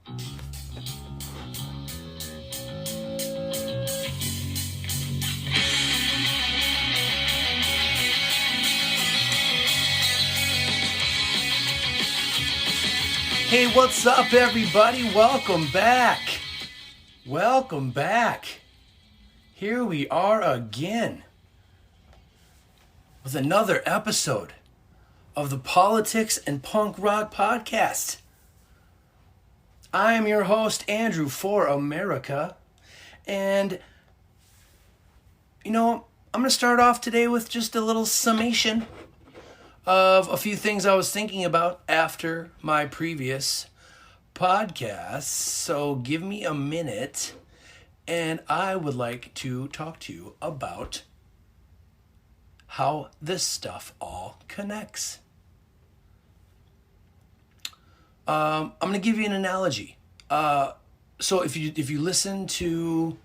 Hey, what's up, everybody? Welcome back. Welcome back. Here we are again with another episode of the Politics and Punk Rock Podcast. I am your host, Andrew for America. And, I'm going to start off today with just a little summation of a few things I was thinking about after my previous podcast. So give me a minute, and I would like to talk to you about how this stuff all connects. I'm going to give you an analogy. So if you listen to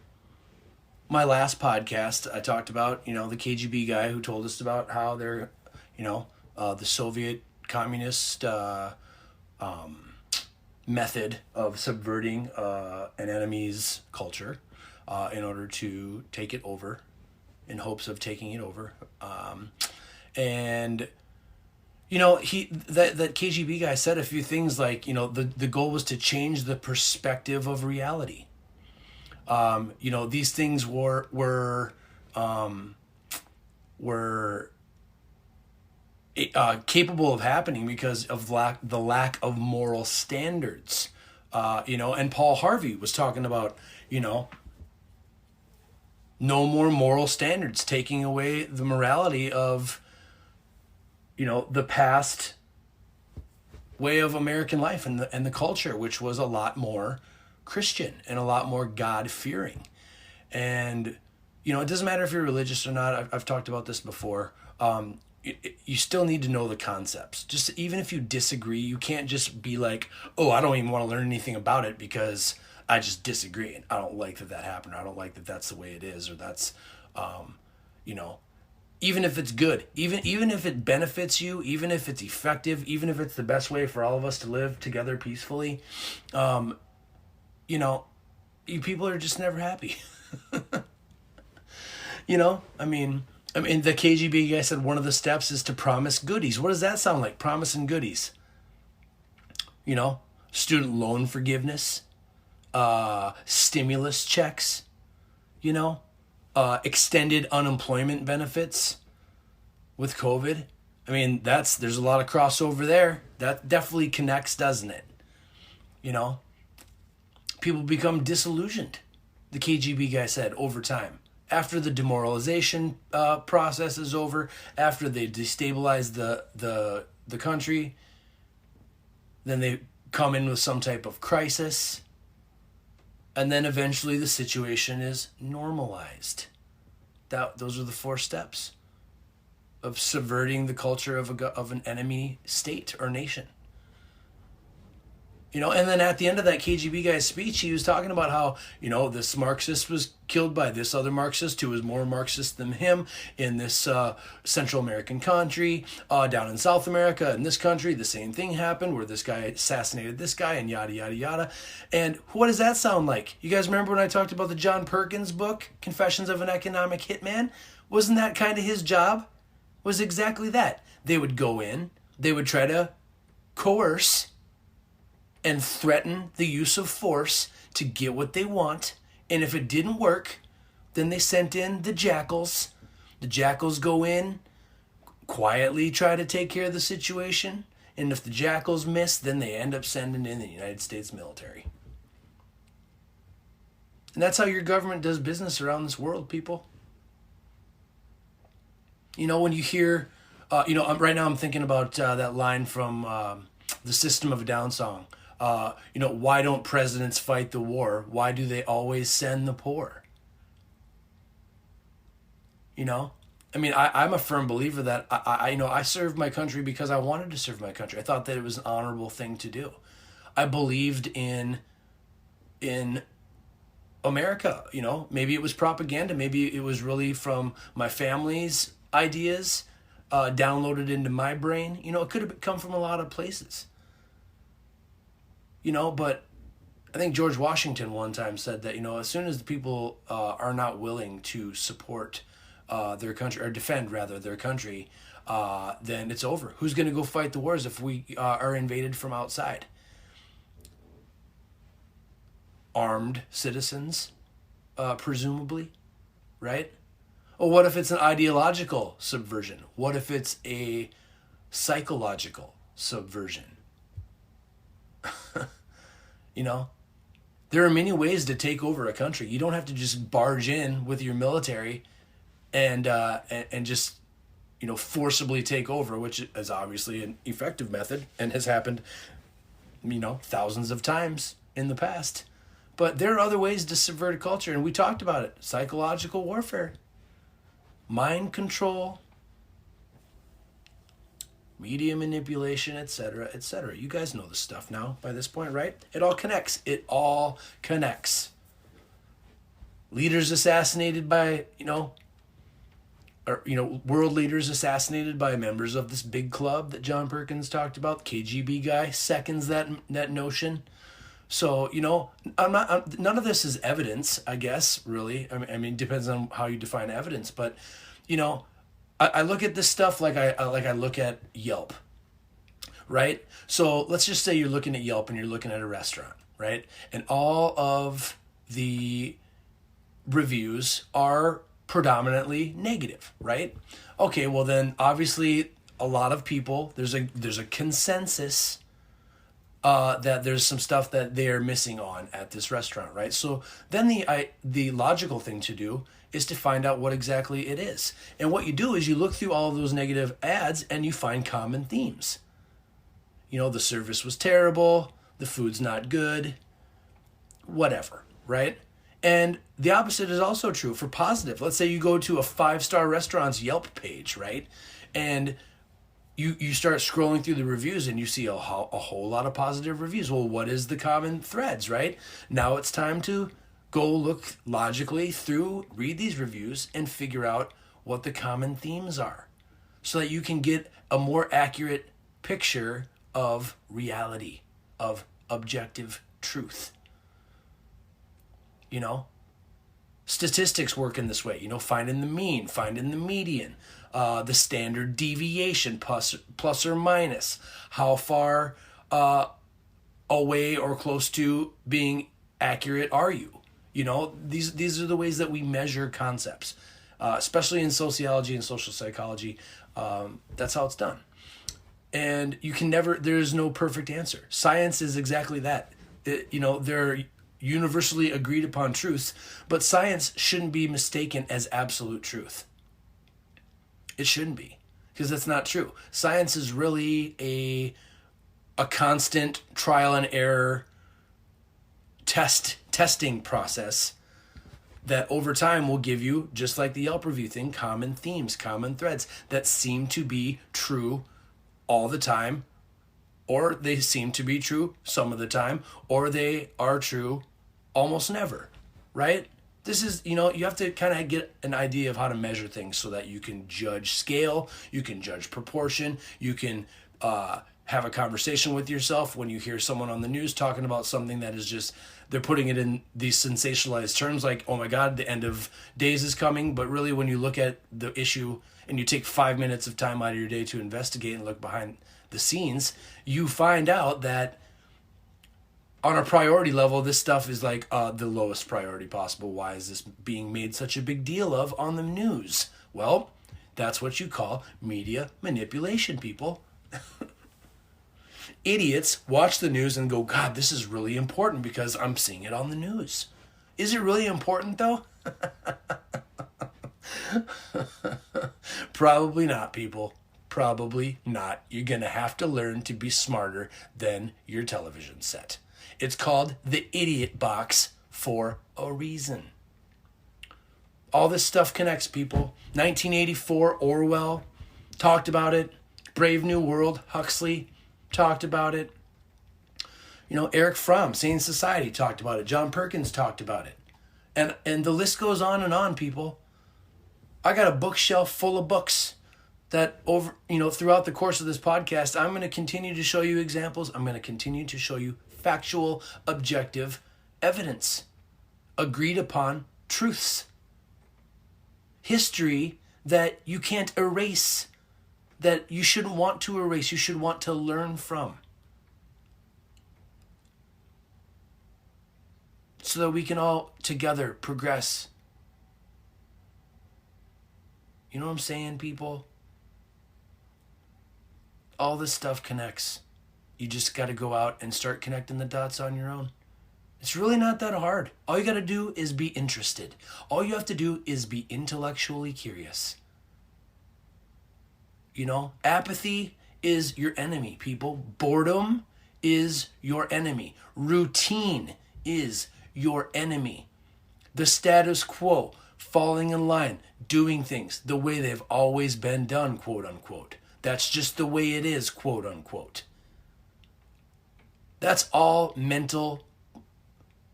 my last podcast, I talked about, the KGB guy who told us about how they're, the Soviet communist method of subverting an enemy's culture in order to take it over, in hopes of taking it over. And that KGB guy said a few things like, the goal was to change the perspective of reality. These things were capable of happening because of the lack of moral standards. And Paul Harvey was talking about, no more moral standards, taking away the morality of, the past way of American life and the culture, which was a lot more Christian and a lot more God-fearing. And, it doesn't matter if you're religious or not. I've talked about this before. You still need to know the concepts. Just even if you disagree, you can't just be like, oh, I don't even want to learn anything about it because I just disagree. And I don't like that happened. Or I don't like that that's the way it is. Or that's, even if it's good, even if it benefits you, even if it's effective, even if it's the best way for all of us to live together peacefully, you people are just never happy. The KGB guy said one of the steps is to promise goodies. What does that sound like? Promising goodies. Student loan forgiveness, stimulus checks, extended unemployment benefits with COVID. There's a lot of crossover there. That definitely connects, doesn't it? People become disillusioned, the KGB guy said, over time. After the demoralization process is over, after they destabilize the country, then they come in with some type of crisis, and then eventually the situation is normalized. Those are the 4 steps of subverting the culture of an enemy state or nation. And then at the end of that KGB guy's speech, he was talking about how, this Marxist was killed by this other Marxist who was more Marxist than him in this Central American country. Down in South America, in this country, the same thing happened where this guy assassinated this guy and yada, yada, yada. And what does that sound like? You guys remember when I talked about the John Perkins book, Confessions of an Economic Hitman? Wasn't that kind of his job? Was exactly that. They would go in, they would try to coerce and threaten the use of force to get what they want. And if it didn't work, then they sent in the jackals. The jackals go in, quietly try to take care of the situation. And if the jackals miss, then they end up sending in the United States military. And that's how your government does business around this world, people. When you hear, right now I'm thinking about that line from the System of a Down song. Why don't presidents fight the war? Why do they always send the poor? I'm a firm believer that I served my country because I wanted to serve my country. I thought that it was an honorable thing to do. I believed in America. Maybe it was propaganda. Maybe it was really from my family's ideas downloaded into my brain. It could have come from a lot of places. But I think George Washington one time said that, as soon as the people are not willing to support their country, or defend rather their country, then it's over. Who's going to go fight the wars if we are invaded from outside? Armed citizens, presumably, right? Or what if it's an ideological subversion? What if it's a psychological subversion? There are many ways to take over a country. You don't have to just barge in with your military and just forcibly take over, which is obviously an effective method and has happened thousands of times in the past. But there are other ways to subvert a culture, and we talked about it. Psychological warfare, mind control, media manipulation, etc., etc. You guys know the stuff now by this point, right? It all connects. It all connects. Leaders assassinated by, world leaders assassinated by members of this big club that John Perkins talked about. KGB guy seconds that notion. So, none of this is evidence, I guess, really. I mean, it depends on how you define evidence, but, I look at this stuff like I look at Yelp, right? So let's just say you're looking at Yelp and you're looking at a restaurant, right? And all of the reviews are predominantly negative, right? Okay, well then obviously a lot of people, there's a consensus that there's some stuff that they're missing on at this restaurant, right? So then the logical thing to do is to find out what exactly it is. And what you do is you look through all of those negative ads and you find common themes. The service was terrible, the food's not good, whatever, right? And the opposite is also true for positive. Let's say you go to a 5-star restaurant's Yelp page, right? And you start scrolling through the reviews and you see a whole lot of positive reviews. Well, what is the common threads, right? Now it's time to go look logically through, read these reviews, and figure out what the common themes are so that you can get a more accurate picture of reality, of objective truth. Statistics work in this way, finding the mean, finding the median, the standard deviation, plus or minus, how far away or close to being accurate are you? These are the ways that we measure concepts, especially in sociology and social psychology. That's how it's done. And there's no perfect answer. Science is exactly that. There are universally agreed upon truths, but science shouldn't be mistaken as absolute truth. It shouldn't be, because that's not true. Science is really a constant trial and error testing process that over time will give you, just like the Yelp review thing, common themes, common threads that seem to be true all the time, or they seem to be true some of the time, or they are true almost never, right? This is, you have to kind of get an idea of how to measure things so that you can judge scale, you can judge proportion, you can have a conversation with yourself when you hear someone on the news talking about something that is just, they're putting it in these sensationalized terms like, oh my God, the end of days is coming. But really, when you look at the issue and you take 5 minutes of time out of your day to investigate and look behind the scenes, you find out that on a priority level, this stuff is like the lowest priority possible. Why is this being made such a big deal of on the news? Well, that's what you call media manipulation, people. Idiots watch the news and go, God, this is really important because I'm seeing it on the news. Is it really important, though? Probably not, people. Probably not. You're going to have to learn to be smarter than your television set. It's called the idiot box for a reason. All this stuff connects, people. 1984, Orwell talked about it. Brave New World, Huxley talked about it. Eric Fromm, Sane Society, talked about it. John Perkins talked about it. And the list goes on, people. I got a bookshelf full of books that throughout the course of this podcast, I'm going to continue to show you examples. I'm going to continue to show you factual, objective evidence, agreed upon truths, history that you can't erase, that you shouldn't want to erase, you should want to learn from. So that we can all together progress. You know what I'm saying, people? All this stuff connects. You just got to go out and start connecting the dots on your own. It's really not that hard. All you got to do is be interested. All you have to do is be intellectually curious. You know, apathy is your enemy, people. Boredom is your enemy. Routine is your enemy. The status quo, falling in line, doing things the way they've always been done, quote unquote. That's just the way it is, quote unquote. That's all mental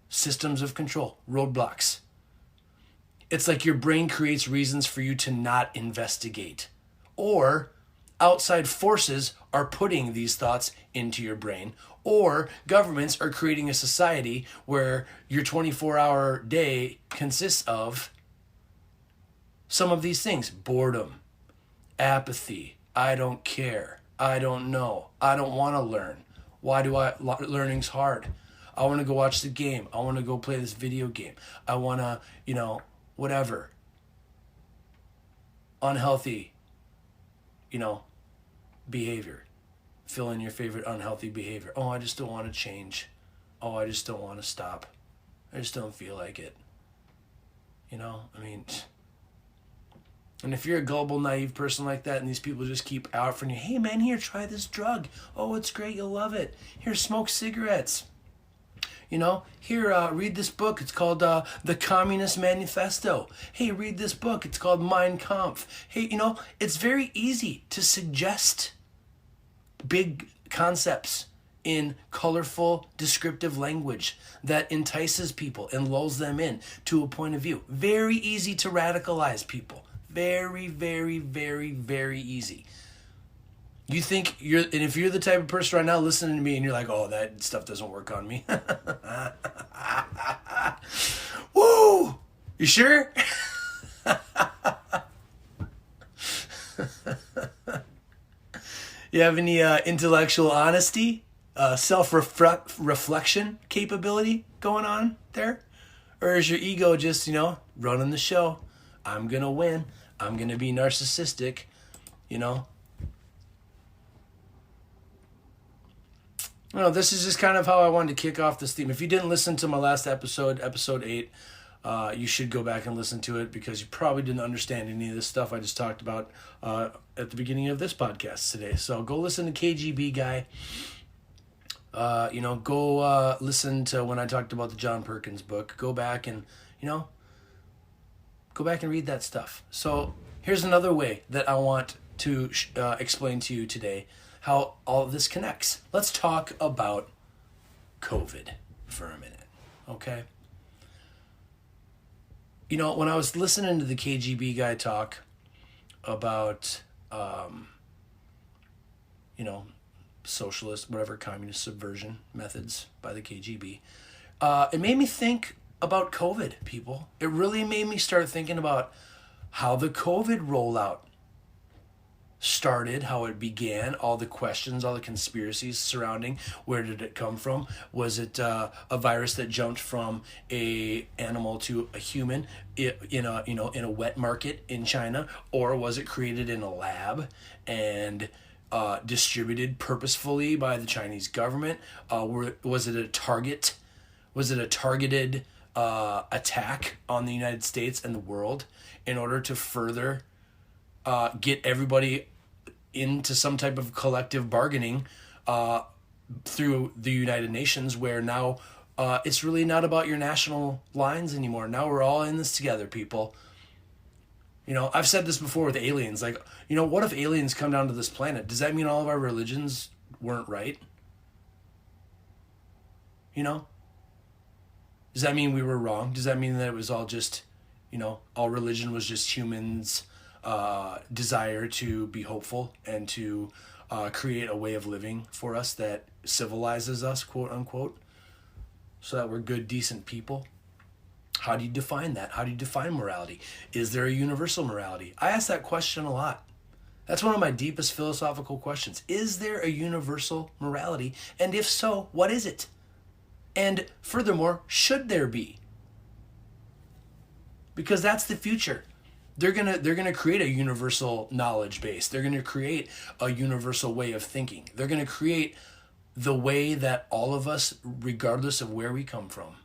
systems of control, roadblocks. It's like your brain creates reasons for you to not investigate. Or outside forces are putting these thoughts into your brain. Or governments are creating a society where your 24-hour day consists of some of these things. Boredom, apathy, I don't care, I don't know, I don't want to learn. Why do learning's hard? I want to go watch the game. I want to go play this video game. I want to, whatever. Unhealthy, behavior. Fill in your favorite unhealthy behavior. Oh, I just don't want to change. Oh, I just don't want to stop. I just don't feel like it. And if you're a gullible, naive person like that, and these people just keep offering you, hey man, here, try this drug. Oh, it's great, you'll love it. Here, smoke cigarettes. Here, read this book. It's called The Communist Manifesto. Hey, read this book. It's called Mein Kampf. Hey, it's very easy to suggest big concepts in colorful, descriptive language that entices people and lulls them in to a point of view. Very easy to radicalize people. Very, very, very, very easy. You think and if you're the type of person right now listening to me and you're like, oh, that stuff doesn't work on me. Woo! You sure? You have any intellectual honesty, self-reflection capability going on there? Or is your ego just, running the show? I'm going to win. I'm going to be narcissistic, This is just kind of how I wanted to kick off this theme. If you didn't listen to my last episode 8, you should go back and listen to it because you probably didn't understand any of this stuff I just talked about at the beginning of this podcast today. So go listen to KGB Guy. Go listen to when I talked about the John Perkins book. Go back and read that stuff. So here's another way that I want to explain to you today how all of this connects. Let's talk about COVID for a minute, okay? When I was listening to the KGB guy talk about, socialist, whatever, communist subversion methods by the KGB, it made me think about COVID, people. It really made me start thinking about how the COVID rollout started, how it began, all the questions, all the conspiracies surrounding where did it come from? Was it a virus that jumped from a animal to a human in a wet market in China, or was it created in a lab and distributed purposefully by the Chinese government? Was it a target? Was it a targeted attack on the United States and the world in order to further get everybody into some type of collective bargaining through the United Nations, where now it's really not about your national lines anymore. Now we're all in this together, people. I've said this before with aliens. Like, what if aliens come down to this planet? Does that mean all of our religions weren't right? Does that mean we were wrong? Does that mean that it was all just, all religion was just humans' desire to be hopeful and to create a way of living for us that civilizes us, quote unquote, so that we're good, decent people. How do you define that? How do you define morality? Is there a universal morality? I ask that question a lot. That's one of my deepest philosophical questions. Is there a universal morality? And if so, what is it? And furthermore, should there be? Because that's the future. They're gonna create a universal knowledge base. They're gonna create a universal way of thinking. They're gonna create the way that all of us, regardless of where we come from,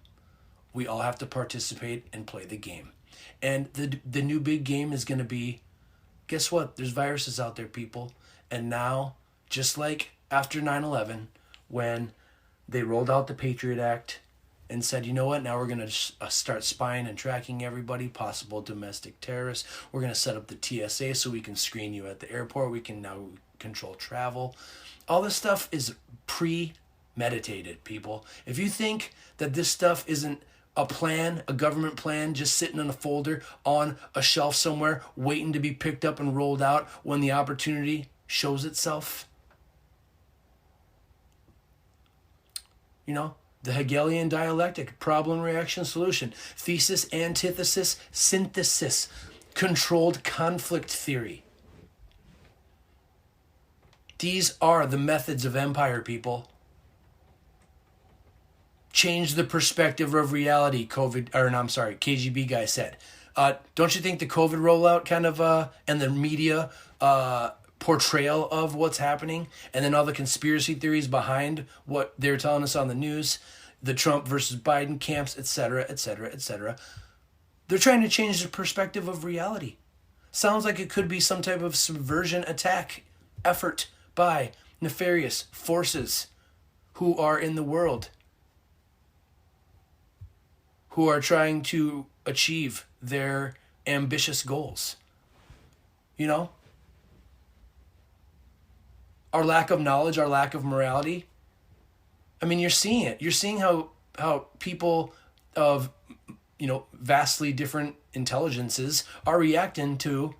we all have to participate and play the game. And the new big game is gonna be, guess what? There's viruses out there, people. And now, just like after 9/11, when they rolled out the Patriot Act and said, you know what, now we're going to start spying and tracking everybody, possible domestic terrorists. We're going to set up the TSA so we can screen you at the airport. We can now control travel. All this stuff is premeditated, people. If you think that this stuff isn't a plan, a government plan, just sitting in a folder on a shelf somewhere, waiting to be picked up and rolled out when the opportunity shows itself, you know, the Hegelian dialectic, problem, reaction, solution, thesis, antithesis, synthesis, controlled conflict theory. These are the methods of empire, people. Change the perspective of reality, KGB guy said. Don't you think the COVID rollout kind of, and the media portrayal of what's happening, and then all the conspiracy theories behind what they're telling us on the news, the Trump versus Biden camps, etc., etc., etc. They're trying to change the perspective of reality. Sounds like it could be some type of subversion attack effort by nefarious forces who are in the world, who are trying to achieve their ambitious goals. You know? Our lack of knowledge, our lack of morality. I mean, you're seeing it. You're seeing how people of, you know, vastly different intelligences are reacting to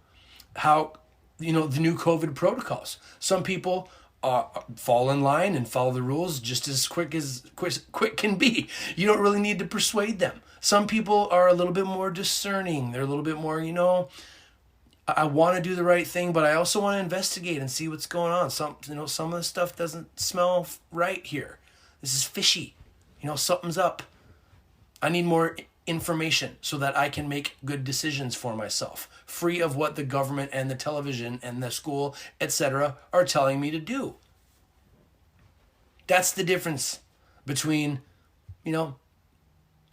how, you know, the new COVID protocols. Some people fall in line and follow the rules just as quick can be. You don't really need to persuade them. Some people are a little bit more discerning. They're a little bit more, you know, I want to do the right thing, but I also want to investigate and see what's going on. Some of the stuff doesn't smell right here. This is fishy. You know, something's up. I need more information so that I can make good decisions for myself, free of what the government and the television and the school, etc., are telling me to do. That's the difference between, you know,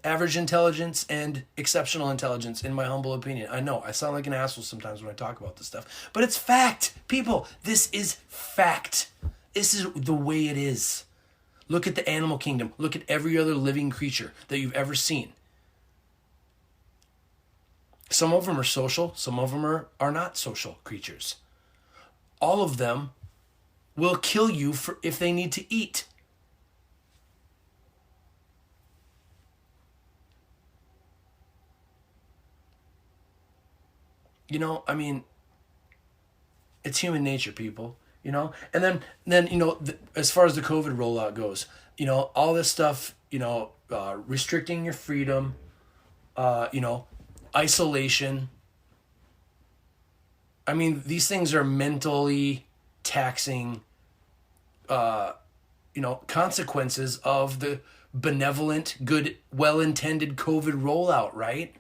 average intelligence and exceptional intelligence, in my humble opinion. I know I sound like an asshole sometimes when I talk about this stuff, but it's fact, people. This is fact. This is the way it is. Look at the animal kingdom. Look at every other living creature that you've ever seen. Some of them are social. Some of them are not social creatures. All of them will kill you if they need to eat. You know, I mean, it's human nature, people, you know? And then you know, as far as the COVID rollout goes, you know, all this stuff, you know, restricting your freedom, you know, isolation. I mean, these things are mentally taxing, you know, consequences of the benevolent, good, well-intended COVID rollout, right?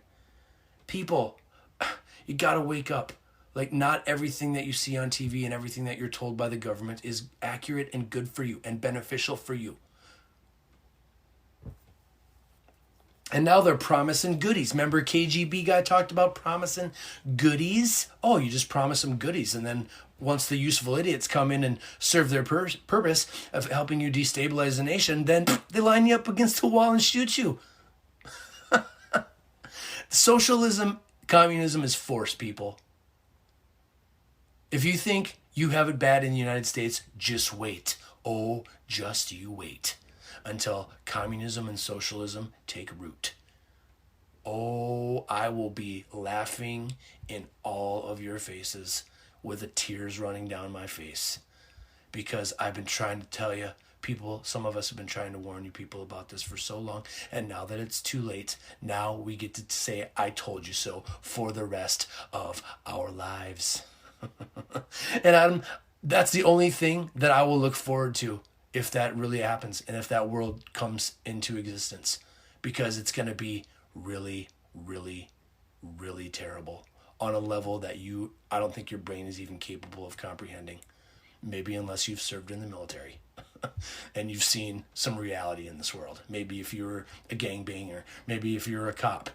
People, you gotta wake up. Like, not everything that you see on TV and everything that you're told by the government is accurate and good for you and beneficial for you. And now they're promising goodies. Remember KGB guy talked about promising goodies? Oh, you just promise them goodies. And then once the useful idiots come in and serve their purpose of helping you destabilize the nation, then they line you up against the wall and shoot you. Socialism, communism is force, people. If you think you have it bad in the United States, just wait. Oh, just you wait until communism and socialism take root. Oh, I will be laughing in all of your faces with the tears running down my face, because I've been trying to tell you People, some of us have been trying to warn you people about this for so long, and now that it's too late, now we get to say I told you so for the rest of our lives. And that's the only thing that I will look forward to if that really happens and if that world comes into existence, because it's going to be really, really, really terrible on a level that I don't think your brain is even capable of comprehending. Maybe unless you've served in the military and you've seen some reality in this world. Maybe if you were a gangbanger, maybe if you're a cop,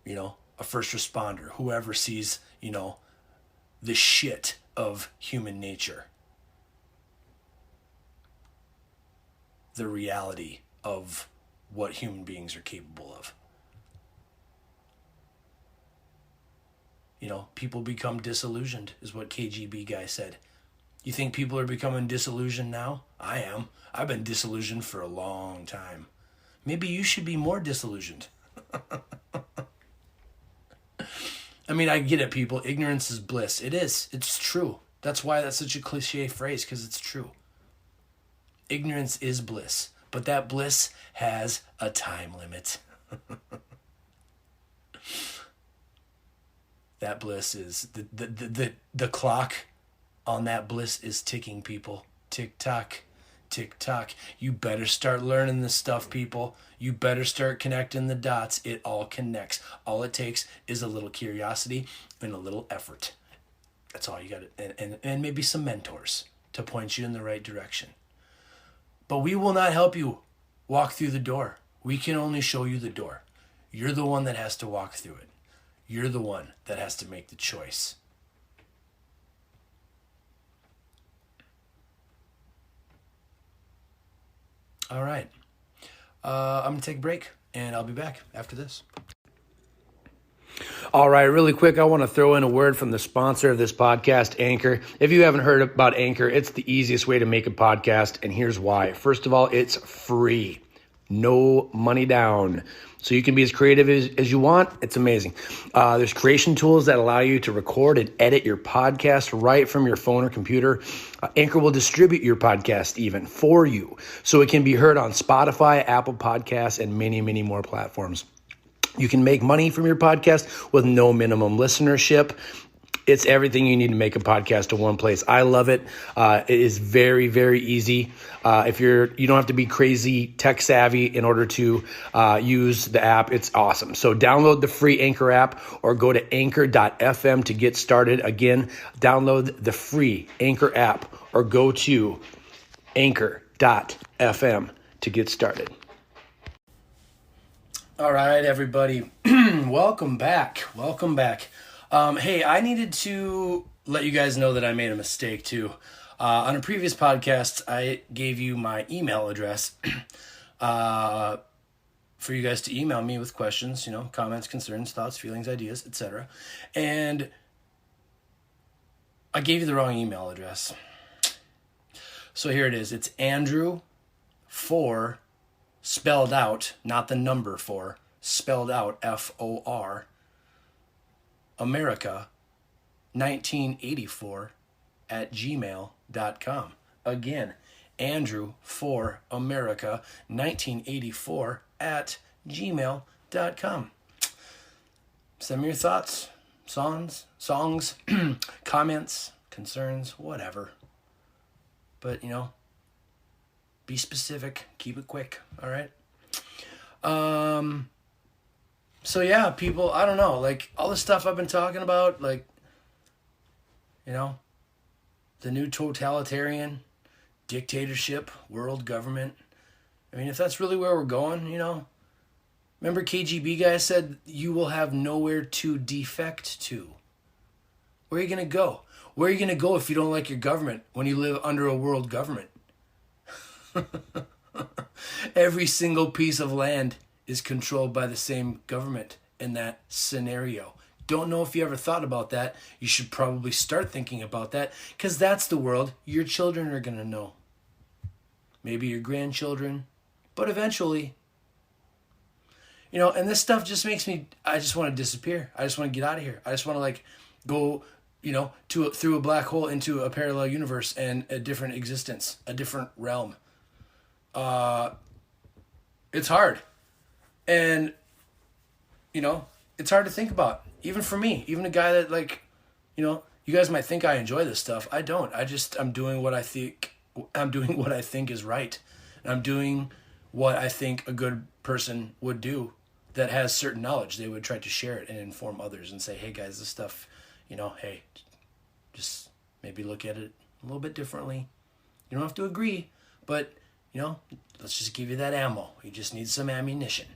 a first responder, whoever sees, the shit of human nature, the reality of what human beings are capable of. People become disillusioned, is what KGB guy said. You think people are becoming disillusioned now? I am. I've been disillusioned for a long time. Maybe you should be more disillusioned. I mean, I get it, people. Ignorance is bliss. It is. It's true. That's why that's such a cliche phrase, because it's true. Ignorance is bliss, but that bliss has a time limit. That bliss is the clock on that bliss is ticking, people. Tick tock, tick tock. You better start learning this stuff, people. You better start connecting the dots. It all connects. All it takes is a little curiosity and a little effort. That's all you got, and maybe some mentors to point you in the right direction. But we will not help you walk through the door. We can only show you the door. You're the one that has to walk through it. You're the one that has to make the choice. All right. I'm going to take a break, and I'll be back after this. All right, really quick, I want to throw in a word from the sponsor of this podcast, Anchor. If you haven't heard about Anchor, it's the easiest way to make a podcast, and here's why. First of all, it's free. No money down. So you can be as creative as you want. It's amazing. There's creation tools that allow you to record and edit your podcast right from your phone or computer. Anchor will distribute your podcast even for you, so it can be heard on Spotify, Apple Podcasts, and many, many more platforms. You can make money from your podcast with no minimum listenership. It's everything you need to make a podcast in one place. I love it. It is very, very easy. If you don't have to be crazy tech savvy in order to use the app. It's awesome. So download the free Anchor app or go to anchor.fm to get started. Again, download the free Anchor app or go to anchor.fm to get started. All right, everybody. Welcome back. Welcome back. Hey, I needed to let you guys know that I made a mistake too. On a previous podcast, I gave you my email address for you guys to email me with questions, comments, concerns, thoughts, feelings, ideas, etc. And I gave you the wrong email address. So here it is. It's Andrew 4 spelled out, not the number 4, spelled out FOR, America 1984 at gmail.com. Again, Andrew 4 America 1984 at gmail.com. Send me your thoughts, songs, comments, concerns, whatever. But, be specific, keep it quick, all right? So yeah, people, I don't know, like all the stuff I've been talking about, like, the new totalitarian dictatorship, world government. I mean, if that's really where we're going, remember KGB guy said you will have nowhere to defect to. Where are you going to go? Where are you going to go if you don't like your government when you live under a world government? Every single piece of land is controlled by the same government in that scenario. Don't know if you ever thought about that. You should probably start thinking about that, because that's the world your children are going to know. Maybe your grandchildren, but eventually. And this stuff just makes me, I just want to disappear. I just want to get out of here. I just want to go through a black hole into a parallel universe and a different existence, a different realm. It's hard. And, it's hard to think about. Even for me, even a guy that you guys might think I enjoy this stuff. I don't. I'm doing what I think is right. And I'm doing what I think a good person would do that has certain knowledge. They would try to share it and inform others and say, hey guys, this stuff, hey, just maybe look at it a little bit differently. You don't have to agree, but, let's just give you that ammo. You just need some ammunition,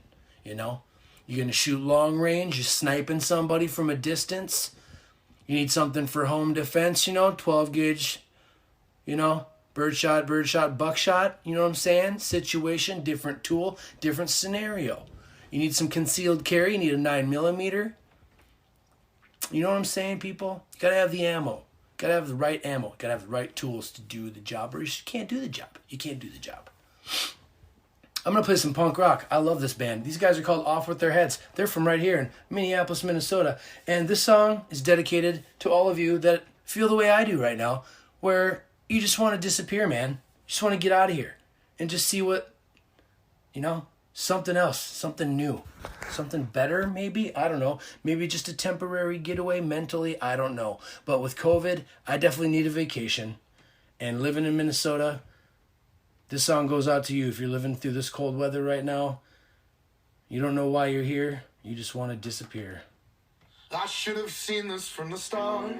You're going to shoot long range, you're sniping somebody from a distance. You need something for home defense, 12 gauge, birdshot, buckshot, you know what I'm saying? Situation, different tool, different scenario. You need some concealed carry, you need a 9mm. You know what I'm saying, people? You gotta have the ammo. Gotta have the right ammo. Gotta have the right tools to do the job, or you can't do the job. You can't do the job. I'm going to play some punk rock. I love this band. These guys are called Off With Their Heads. They're from right here in Minneapolis, Minnesota. And this song is dedicated to all of you that feel the way I do right now, where you just want to disappear, man. You just want to get out of here and just see what, something else, something new, something better maybe. I don't know. Maybe just a temporary getaway mentally. I don't know. But with COVID, I definitely need a vacation. And living in Minnesota, this song goes out to you if you're living through this cold weather right now. You don't know why you're here. You just want to disappear. I should have seen this from the start.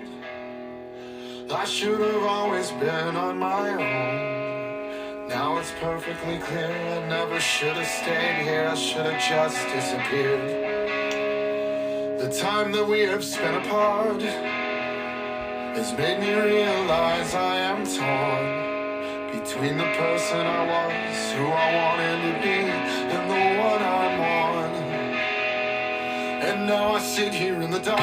I should have always been on my own. Now it's perfectly clear I never should have stayed here. I should have just disappeared. The time that we have spent apart has made me realize I am torn between the person I was, who I wanted to be, and the one I'm on. And now I sit here in the dark,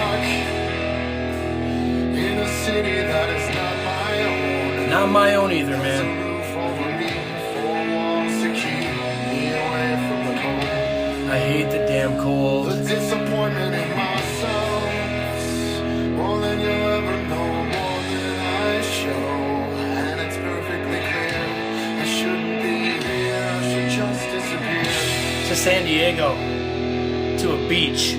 in a city that is not my own. Not my own either, There's man. a roof over me, 4 walls to keep me away from the cold. I hate the damn cold. The disappointment in myself, more than you'll ever know, more than I show. To San Diego, to a beach.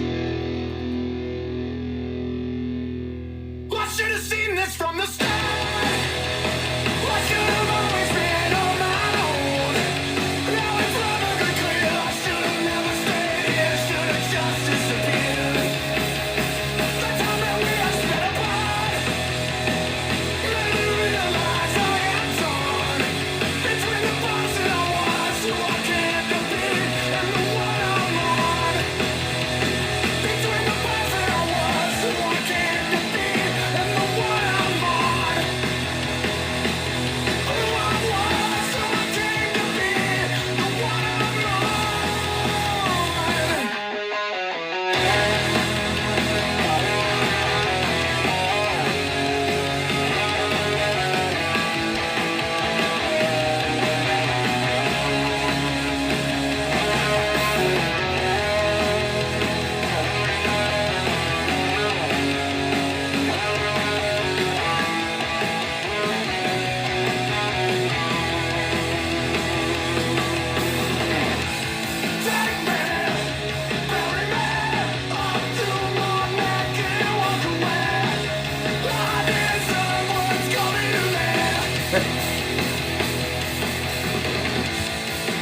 I should have seen this from the start. I should have always been on my own. Now it's perfectly clear I should have never stayed here. Should have just disappeared. The time that we have spent apart made me realize I am torn between the person I was, who I can't be, and the one I'm on. Between the person I was, who I can't be, and the one I'm on. Who I was, who I can't be, the one I'm on. Take me, bury me, up to one that can't walk away. I deserve what's coming to me.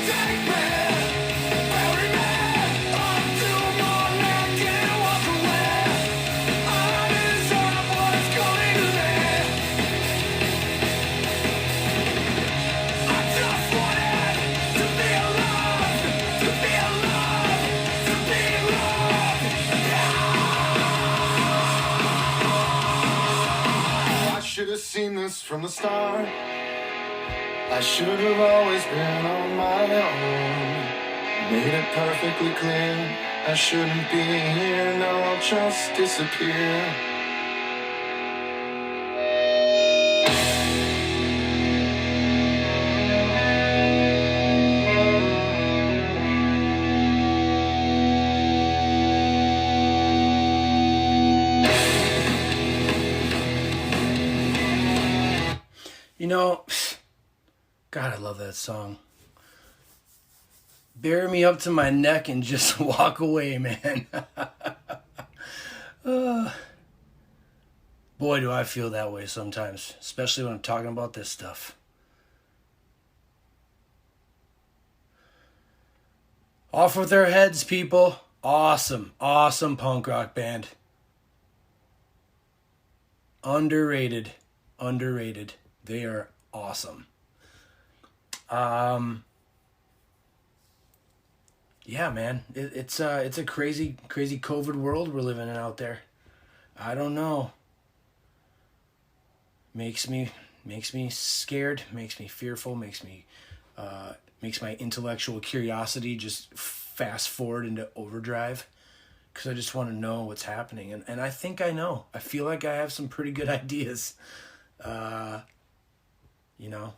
Take me, bury me, up to one that can't walk away. I deserve what's coming to me. I just wanted to be alone, to be alone, to be loved. I should have seen this from the start. I should have always been on my own. Made it perfectly clear I shouldn't be here. Now I'll just disappear. know, God, I love that song. Bury me up to my neck and just walk away, man. Boy, do I feel that way sometimes, especially when I'm talking about this stuff. Off with their heads, people. Awesome, awesome punk rock band. Underrated. They are awesome. Yeah, man, it's a crazy COVID world we're living in out there. I don't know. Makes me scared. Makes me fearful. Makes my intellectual curiosity just fast forward into overdrive, because I just want to know what's happening, and I think I know. I feel like I have some pretty good ideas. You know,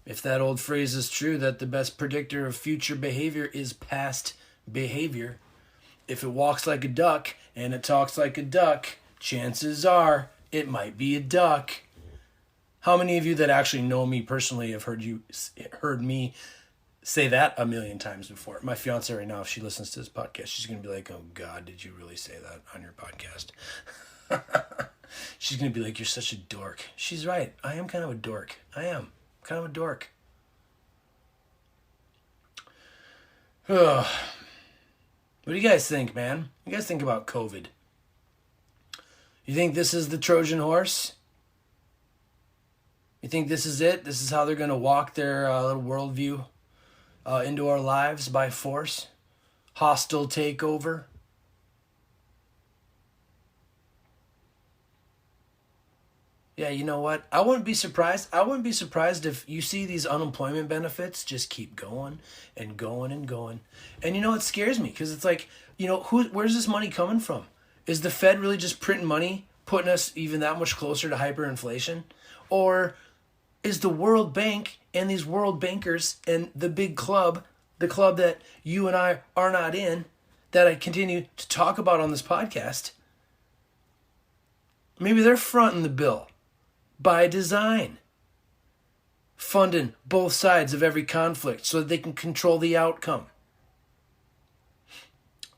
if that old phrase is true, that the best predictor of future behavior is past behavior. If it walks like a duck and it talks like a duck, chances are it might be a duck. How many of you that actually know me personally have heard me say that a million times before? My fiance right now, if she listens to this podcast, she's going to be like, oh God, did you really say that on your podcast? She's going to be like, you're such a dork. She's right. I am kind of a dork. I am kind of a dork. Ugh. What do you guys think, man? What do you guys think about COVID? You think this is the Trojan horse? You think this is it? This is how they're going to walk their little worldview into our lives by force? Hostile takeover? Yeah, you know what? I wouldn't be surprised. I wouldn't be surprised if you see these unemployment benefits just keep going and going and going. And you know, it scares me because it's like, you know, where's this money coming from? Is the Fed really just printing money, putting us even that much closer to hyperinflation? Or is the World Bank and these world bankers and the big club, the club that you and I are not in, that I continue to talk about on this podcast, maybe they're fronting the bill by design, funding both sides of every conflict so that they can control the outcome.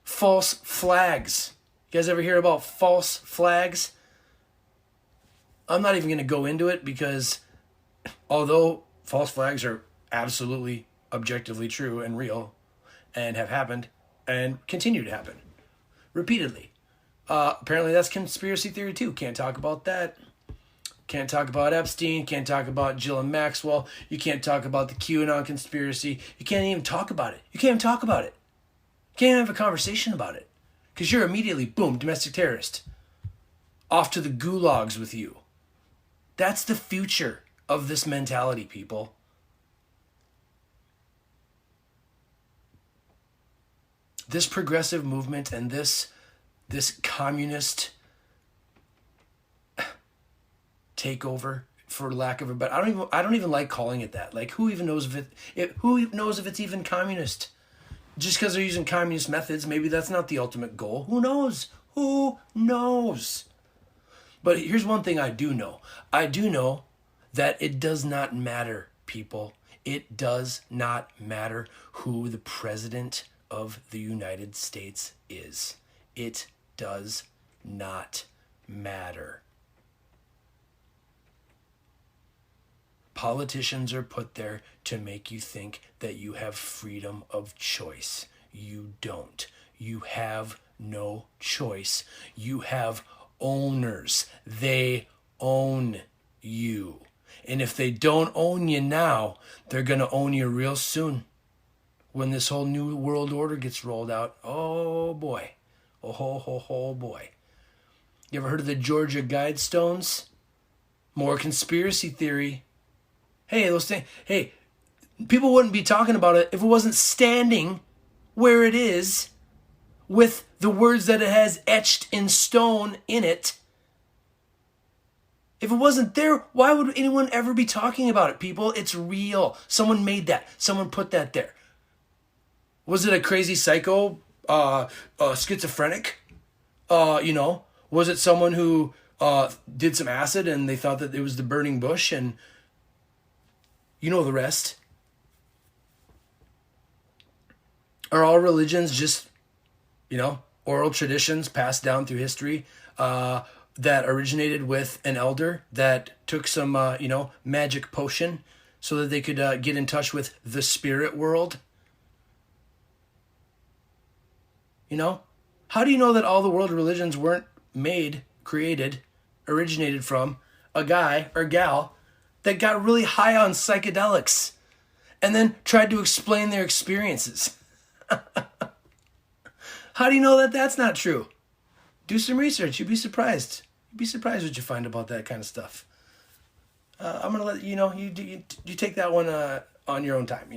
False flags. You guys ever hear about false flags? I'm not even going to go into it because although false flags are absolutely objectively true and real and have happened and continue to happen repeatedly, apparently that's conspiracy theory too. Can't talk about that. Can't talk about Epstein. Can't talk about Ghislaine Maxwell. You can't talk about the QAnon conspiracy. You can't even talk about it. You can't even talk about it. You can't even have a conversation about it. Because you're immediately, boom, domestic terrorist. Off to the gulags with you. That's the future of this mentality, people. This progressive movement and this communist takeover, for lack of a better, I don't even like calling it that. Like, who even knows if it's even communist? Just because they're using communist methods, maybe that's not the ultimate goal. Who knows? Who knows? But here's one thing I do know. I do know that it does not matter, people. It does not matter who the president of the United States is. It does not matter. Politicians are put there to make you think that you have freedom of choice. You don't. You have no choice. You have owners. They own you. And if they don't own you now, they're going to own you real soon. When this whole new world order gets rolled out, oh boy. Oh boy. You ever heard of the Georgia Guidestones? More conspiracy theory. Hey, those things. Hey, people wouldn't be talking about it if it wasn't standing where it is with the words that it has etched in stone in it. If it wasn't there, why would anyone ever be talking about it, people? It's real. Someone made that. Someone put that there. Was it a crazy psycho, schizophrenic? Was it someone who did some acid and they thought that it was the burning bush, and you know the rest. Are all religions just, oral traditions passed down through history that originated with an elder that took some, magic potion so that they could get in touch with the spirit world? How do you know that all the world religions weren't created, originated from a guy or gal that got really high on psychedelics and then tried to explain their experiences? How do you know that that's not true? Do some research. You'd be surprised. You'd be surprised what you find about that kind of stuff. I'm going to let you take that one on your own time,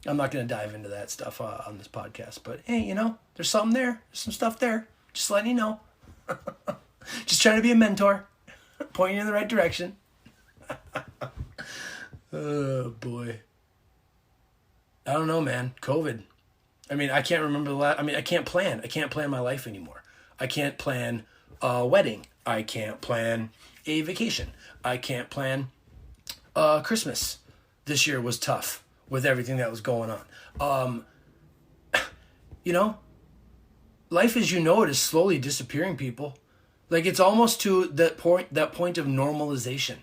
I'm not going to dive into that stuff on this podcast. But, hey, there's something there. There's some stuff there. Just letting you know. Just trying to be a mentor. Pointing you in the right direction. Oh, boy. I don't know, man. COVID. I can't remember I can't plan. I can't plan my life anymore. I can't plan a wedding. I can't plan a vacation. I can't plan Christmas. This year was tough with everything that was going on. Life as you know it is slowly disappearing, people. Like, it's almost to that point of normalization,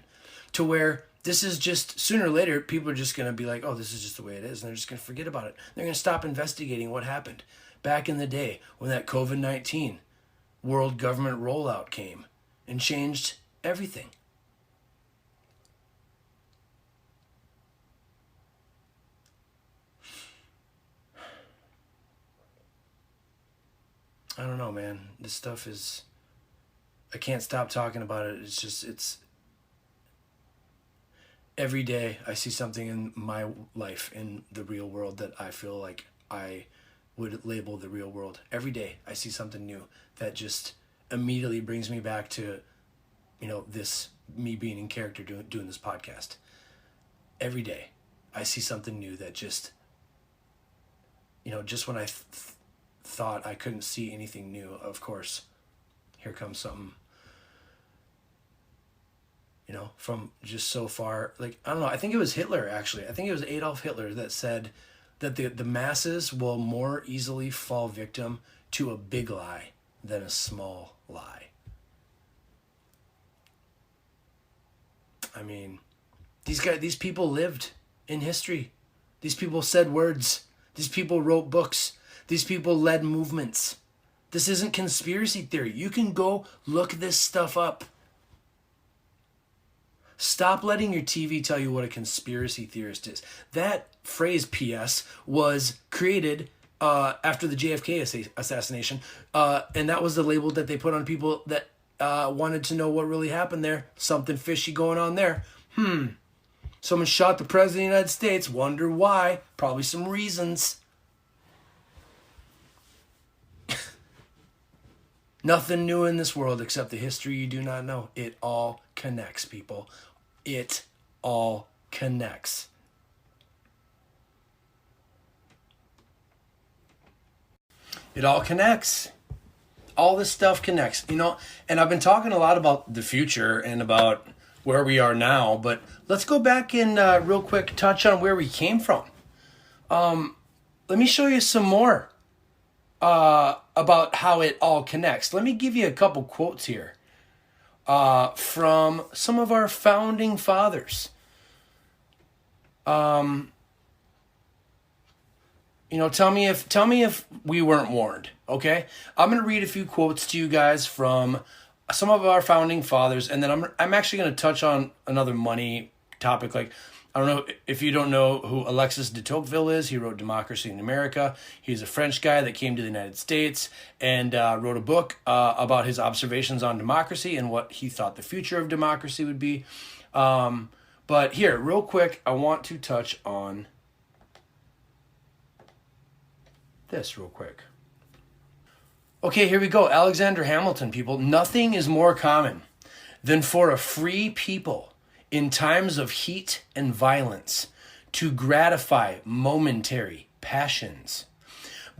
to where this is just, sooner or later, people are just going to be like, oh, this is just the way it is. And they're just going to forget about it. They're going to stop investigating what happened back in the day when that COVID-19 world government rollout came and changed everything. I don't know, man. This stuff is, I can't stop talking about it. It's every day I see something in my life, in the real world, that I feel like I would label the real world. Every day I see something new that just immediately brings me back to, this, me being in character doing this podcast. Every day I see something new that just, just when I thought I couldn't see anything new, of course, here comes something, from just so far. Like, I don't know, I think it was Hitler, actually. I think it was Adolf Hitler that said that the masses will more easily fall victim to a big lie than a small lie. These people lived in history. These people said words. These people wrote books. These people led movements. This isn't conspiracy theory. You can go look this stuff up. Stop letting your TV tell you what a conspiracy theorist is. That phrase, P.S., was created after the JFK assassination, and that was the label that they put on people that wanted to know what really happened there. Something fishy going on there. Someone shot the president of the United States. Wonder why. Probably some reasons. Nothing new in this world except the history you do not know. It all connects, people. It all connects. It all connects. All this stuff connects, and I've been talking a lot about the future and about where we are now, but let's go back and real quick touch on where we came from. Let me show you some more about how it all connects. Let me give you a couple quotes here from some of our founding fathers. Tell me if we weren't warned, okay? I'm going to read a few quotes to you guys from some of our founding fathers, and then I'm actually going to touch on another money topic. Like, I don't know if you don't know who Alexis de Tocqueville is. He wrote Democracy in America. He's a French guy that came to the United States and wrote a book about his observations on democracy and what he thought the future of democracy would be. But here, real quick, I want to touch on this real quick. Okay, here we go. Alexander Hamilton, people. Nothing is more common than for a free people in times of heat and violence to gratify momentary passions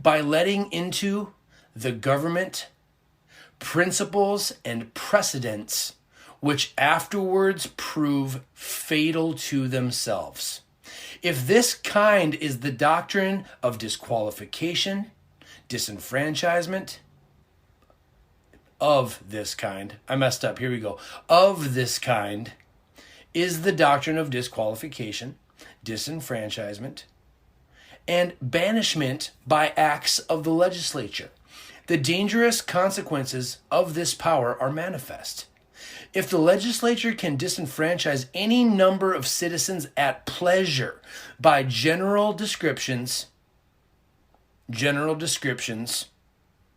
by letting into the government principles and precedents which afterwards prove fatal to themselves. If this kind is the doctrine of disqualification, disenfranchisement, of this kind, I messed up, here we go, of this kind is the doctrine of disqualification, disenfranchisement, and banishment by acts of the legislature. The dangerous consequences of this power are manifest. If the legislature can disenfranchise any number of citizens at pleasure by general descriptions,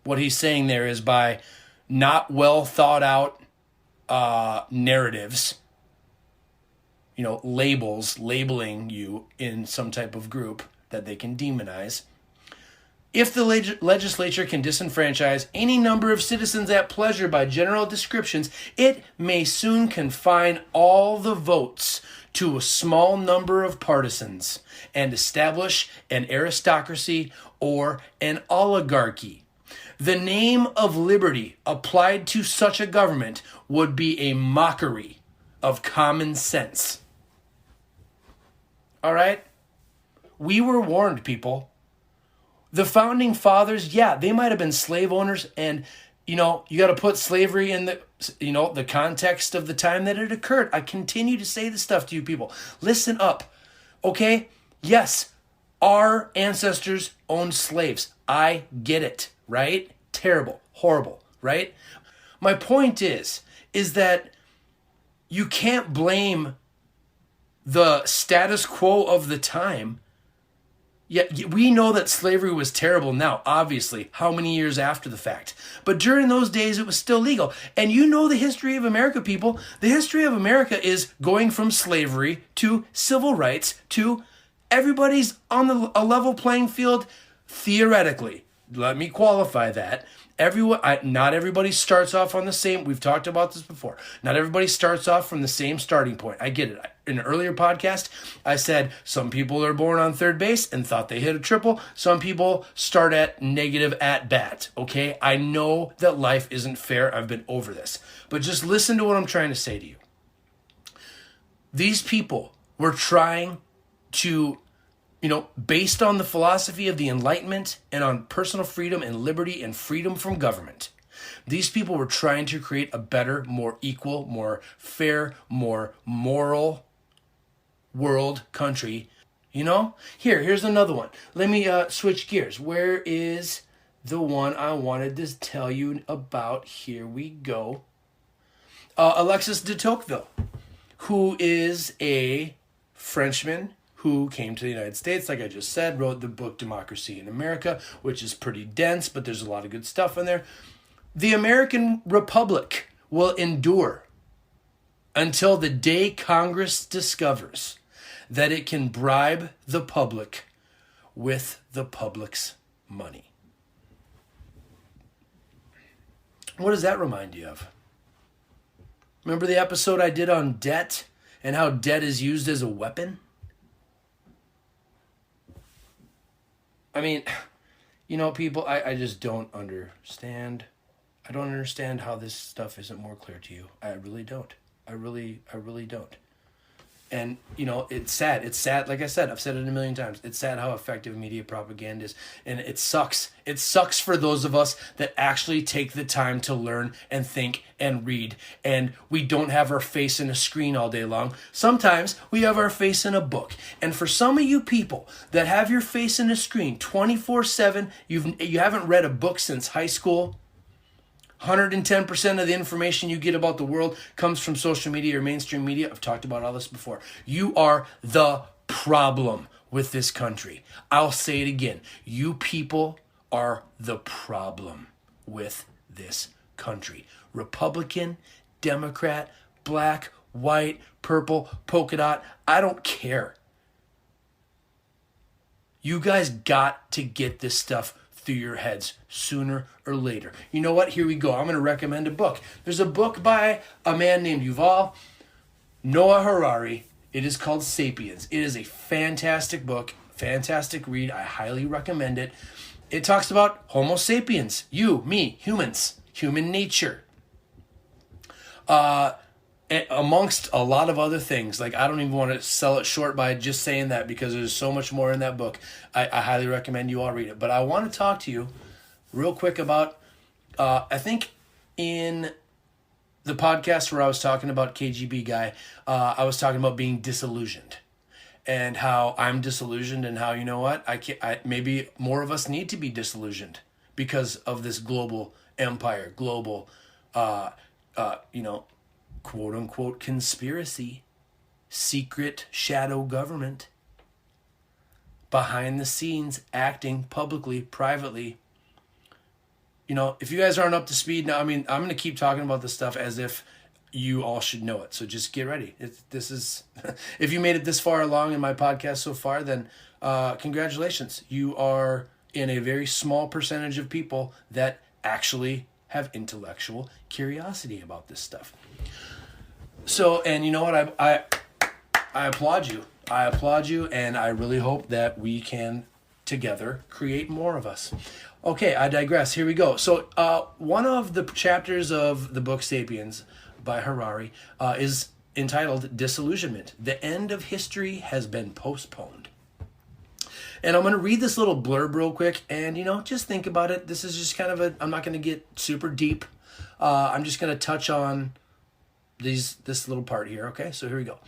what he's saying there is by not well thought out narratives, labeling you in some type of group that they can demonize. If the legislature can disenfranchise any number of citizens at pleasure by general descriptions, it may soon confine all the votes to a small number of partisans and establish an aristocracy or an oligarchy. The name of liberty applied to such a government would be a mockery of common sense. All right? We were warned, people. The founding fathers, they might have been slave owners, and you got to put slavery in the context of the time that it occurred. I continue to say this stuff to you people. Listen up, okay? Yes, our ancestors owned slaves. I get it, right? Terrible, horrible, right? My point is that you can't blame the status quo of the time. Yet we know that slavery was terrible now, obviously, how many years after the fact. But during those days, it was still legal. And you know the history of America, people. The history of America is going from slavery to civil rights to everybody's on a level playing field, theoretically. Let me qualify that. Not everybody starts off on the same. We've talked about this before. Not everybody starts off from the same starting point. I get it. In an earlier podcast, I said some people are born on third base and thought they hit a triple. Some people start at negative at bat. Okay, I know that life isn't fair. I've been over this, but just listen to what I'm trying to say to you. These people were trying to, based on the philosophy of the Enlightenment and on personal freedom and liberty and freedom from government, these people were trying to create a better, more equal, more fair, more moral world, country. Here's another one. Let me switch gears. Where is the one I wanted to tell you about? Here we go. Alexis de Tocqueville, who is a Frenchman who came to the United States, like I just said, wrote the book Democracy in America, which is pretty dense, but there's a lot of good stuff in there. The American Republic will endure until the day Congress discovers that it can bribe the public with the public's money. What does that remind you of? Remember the episode I did on debt and how debt is used as a weapon? I mean, people, I just don't understand. I don't understand how this stuff isn't more clear to you. I really don't. I really don't. And, it's sad. It's sad. Like I said, I've said it a million times. It's sad how effective media propaganda is. And it sucks. It sucks for those of us that actually take the time to learn and think and read. And we don't have our face in a screen all day long. Sometimes we have our face in a book. And for some of you people that have your face in a screen 24/7, you haven't read a book since high school. 110% of the information you get about the world comes from social media or mainstream media. I've talked about all this before. You are the problem with this country. I'll say it again. You people are the problem with this country. Republican, Democrat, black, white, purple, polka dot, I don't care. You guys got to get this stuff through your heads sooner or later. You know what? Here we go. I'm going to recommend a book. There's a book by a man named Yuval Noah Harari. It is called Sapiens. It is a fantastic book, fantastic read. I highly recommend it. It talks about Homo sapiens, you, me, humans. human nature. Amongst a lot of other things. Like, I don't even want to sell it short by just saying that, because there's so much more in that book. I highly recommend you all read it. But I want to talk to you real quick about, I think in the podcast where I was talking about KGB guy, I was talking about being disillusioned. And how I'm disillusioned, and how, you know what, maybe more of us need to be disillusioned because of this global empire, global, quote unquote conspiracy, secret shadow government, behind the scenes, acting publicly, privately. You know, if you guys aren't up to speed now, I mean, I'm going to keep talking about this stuff as if you all should know it. So just get ready. This is, if you made it this far along in my podcast so far, then congratulations. You are in a very small percentage of people that actually have intellectual curiosity about this stuff. So, and you know what? I applaud you. I applaud you, and I really hope that we can together create more of us. Okay, I digress. Here we go. So, one of the chapters of the book Sapiens by Harari is entitled Disillusionment. The end of history has been postponed. And I'm going to read this little blurb real quick, and, just think about it. This is just kind of I'm not going to get super deep. I'm just going to touch on this little part here, okay? So here we go.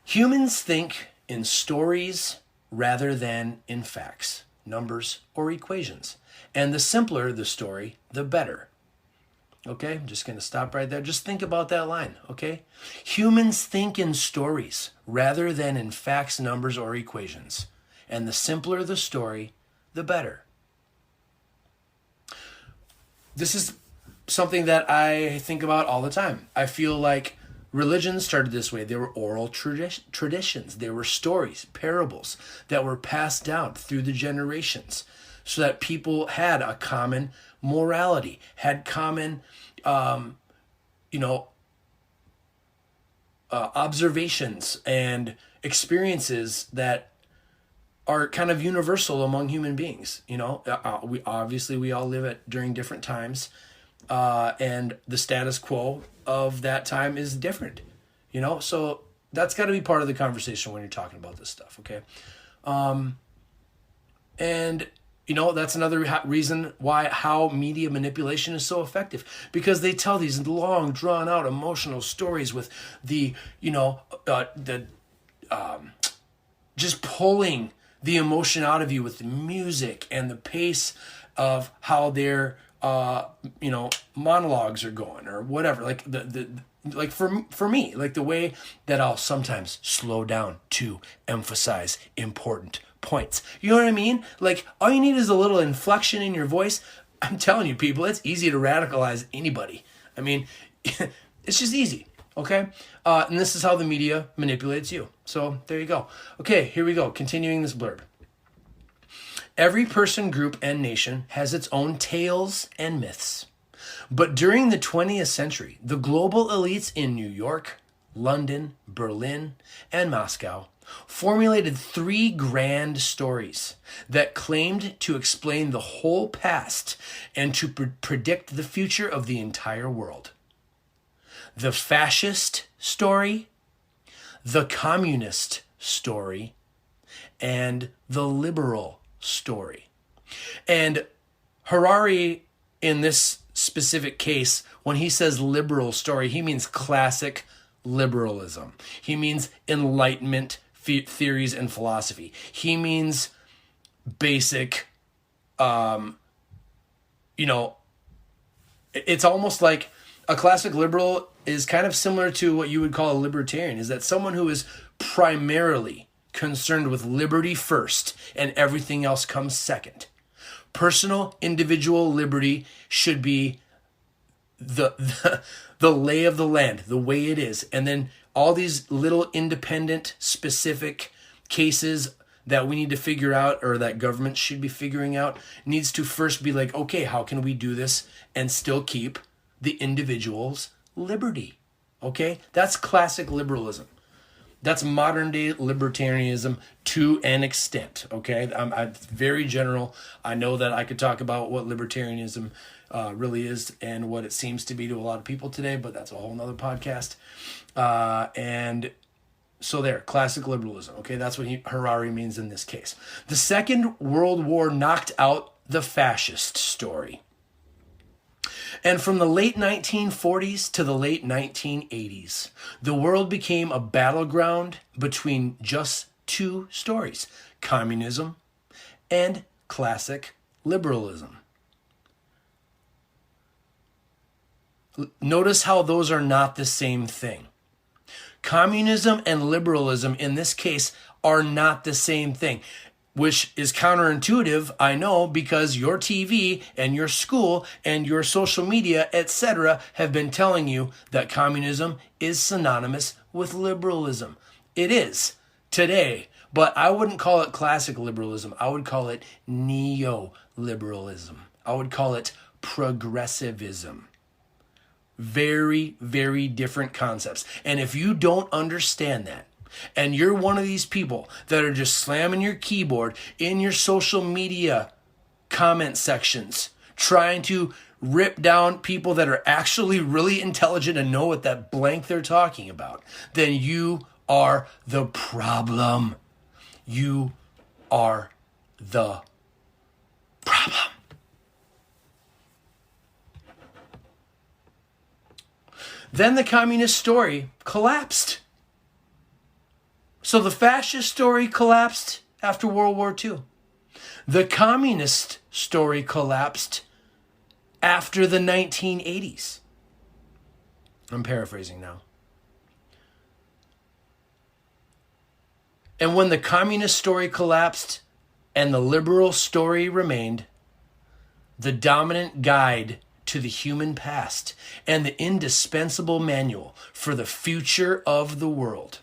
Humans think in stories rather than in facts, numbers, or equations. And the simpler the story, the better. Okay, I'm just going to stop right there. Just think about that line, okay? Humans think in stories rather than in facts, numbers, or equations. And the simpler the story, the better. This is something that I think about all the time. I feel like religion started this way. They were oral traditions. They were stories, parables that were passed down through the generations so that people had a common morality, had common, observations and experiences that are kind of universal among human beings. We all live during different times, and the status quo of that time is different. So that's got to be part of the conversation when you're talking about this stuff. Okay, and that's another reason how media manipulation is so effective, because they tell these long, drawn out emotional stories with just pulling the emotion out of you with the music and the pace of how their monologues are going or whatever. Like like for me, like the way that I'll sometimes slow down to emphasize important points. You know what I mean? Like, all you need is a little inflection in your voice. I'm telling you, people, it's easy to radicalize anybody. I mean, it's just easy. Okay? And this is how the media manipulates you. So there you go. Okay, here we go. Continuing this blurb. Every person, group, and nation has its own tales and myths. But during the 20th century, the global elites in New York, London, Berlin, and Moscow formulated 3 grand stories that claimed to explain the whole past and to predict the future of the entire world. The fascist story, the communist story, and the liberal story. And Harari, in this specific case, when he says liberal story, he means classic liberalism. He means Enlightenment theories and philosophy. He means basic, it's almost like a classic liberal is kind of similar to what you would call a libertarian, is that someone who is primarily concerned with liberty first and everything else comes second. Personal, individual liberty should be the lay of the land, the way it is. And then all these little independent, specific cases that we need to figure out, or that government should be figuring out, needs to first be like, okay, how can we do this and still keep the individual's liberty? Okay? That's classic liberalism. That's modern day libertarianism to an extent, okay? I'm very general. I know that I could talk about what libertarianism really is and what it seems to be to a lot of people today, but that's a whole nother podcast. And so there, classic liberalism, okay? That's what Harari means in this case. The Second World War knocked out the fascist story. And from the late 1940s to the late 1980s, the world became a battleground between just two stories: communism and classic liberalism. Notice how those are not the same thing. Communism and liberalism in this case are not the same thing, which is counterintuitive, I know, because your TV and your school and your social media, etc., have been telling you that communism is synonymous with liberalism. It is today, but I wouldn't call it classic liberalism. I would call it neoliberalism. I would call it progressivism. Very, very different concepts. And if you don't understand that, and you're one of these people that are just slamming your keyboard in your social media comment sections, trying to rip down people that are actually really intelligent and know what that blank they're talking about, then you are the problem. You are the problem. Then the communist story collapsed. So the fascist story collapsed after World War II. The communist story collapsed after the 1980s. I'm paraphrasing now. And when the communist story collapsed and the liberal story remained, the dominant guide to the human past and the indispensable manual for the future of the world,